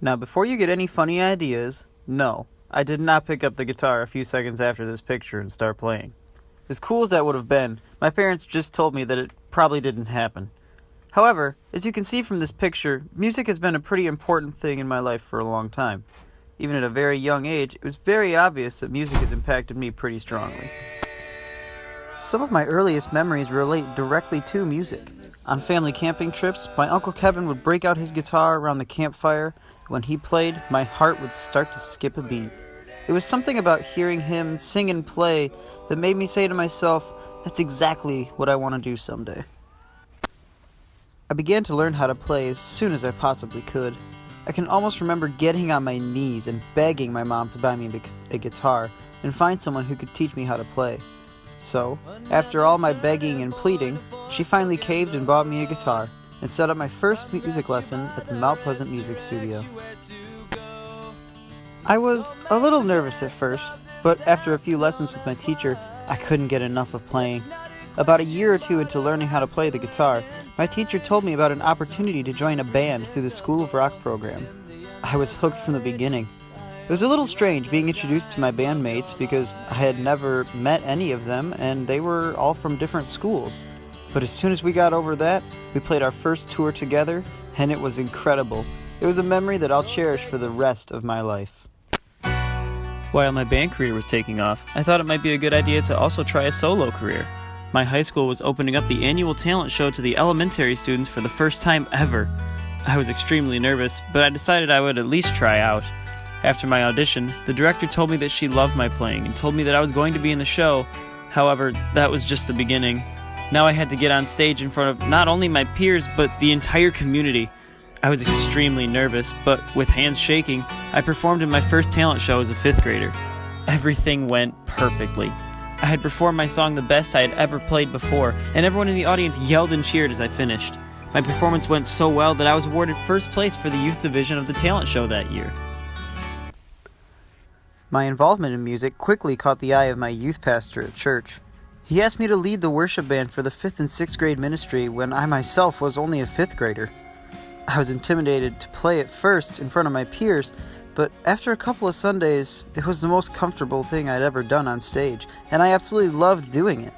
Now, before you get any funny ideas, no, I did not pick up the guitar a few seconds after this picture and start playing. As cool as that would have been, my parents just told me that it probably didn't happen. However, as you can see from this picture, music has been a pretty important thing in my life for a long time. Even at a very young age, it was very obvious that music has impacted me pretty strongly. Some of my earliest memories relate directly to music. On family camping trips, my Uncle Kevin would break out his guitar around the campfire. When he played, my heart would start to skip a beat. It was something about hearing him sing and play that made me say to myself, that's exactly what I want to do someday. I began to learn how to play as soon as I possibly could. I can almost remember getting on my knees and begging my mom to buy me a guitar and find someone who could teach me how to play. So, after all my begging and pleading, she finally caved and bought me a guitar and set up my first music lesson at the Mount Pleasant Music Studio. I was a little nervous at first, but after a few lessons with my teacher, I couldn't get enough of playing. About a year or two into learning how to play the guitar, my teacher told me about an opportunity to join a band through the School of Rock program. I was hooked from the beginning. It was a little strange being introduced to my bandmates because I had never met any of them and they were all from different schools. But as soon as we got over that, we played our first tour together and it was incredible. It was a memory that I'll cherish for the rest of my life. While my band career was taking off, I thought it might be a good idea to also try a solo career. My high school was opening up the annual talent show to the elementary students for the first time ever. I was extremely nervous, but I decided I would at least try out. After my audition, the director told me that she loved my playing and told me that I was going to be in the show. However, that was just the beginning. Now I had to get on stage in front of not only my peers, but the entire community. I was extremely nervous, but with hands shaking, I performed in my first talent show as a 5th grader. Everything went perfectly. I had performed my song the best I had ever played before, and everyone in the audience yelled and cheered as I finished. My performance went so well that I was awarded first place for the youth division of the talent show that year. My involvement in music quickly caught the eye of my youth pastor at church. He asked me to lead the worship band for the 5th and 6th grade ministry when I myself was only a 5th grader. I was intimidated to play at first in front of my peers, but after a couple of Sundays, it was the most comfortable thing I'd ever done on stage, and I absolutely loved doing it.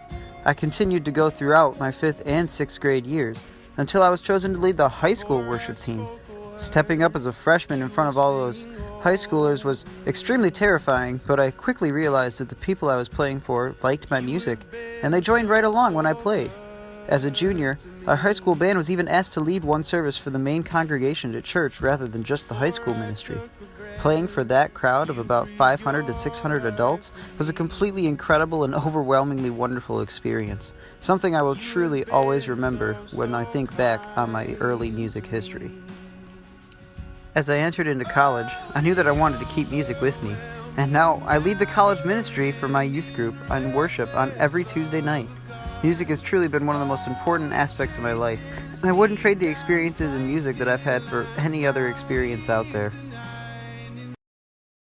I continued to go throughout my 5th and 6th grade years until I was chosen to lead the high school worship team. Stepping up as a freshman in front of all those high schoolers was extremely terrifying, but I quickly realized that the people I was playing for liked my music, and they joined right along when I played. As a junior, our high school band was even asked to lead one service for the main congregation at church rather than just the high school ministry. Playing for that crowd of about 500 to 600 adults was a completely incredible and overwhelmingly wonderful experience, something I will truly always remember when I think back on my early music history. As I entered into college, I knew that I wanted to keep music with me, and now I lead the college ministry for my youth group and worship on every Tuesday night. Music has truly been one of the most important aspects of my life, and I wouldn't trade the experiences in music that I've had for any other experience out there.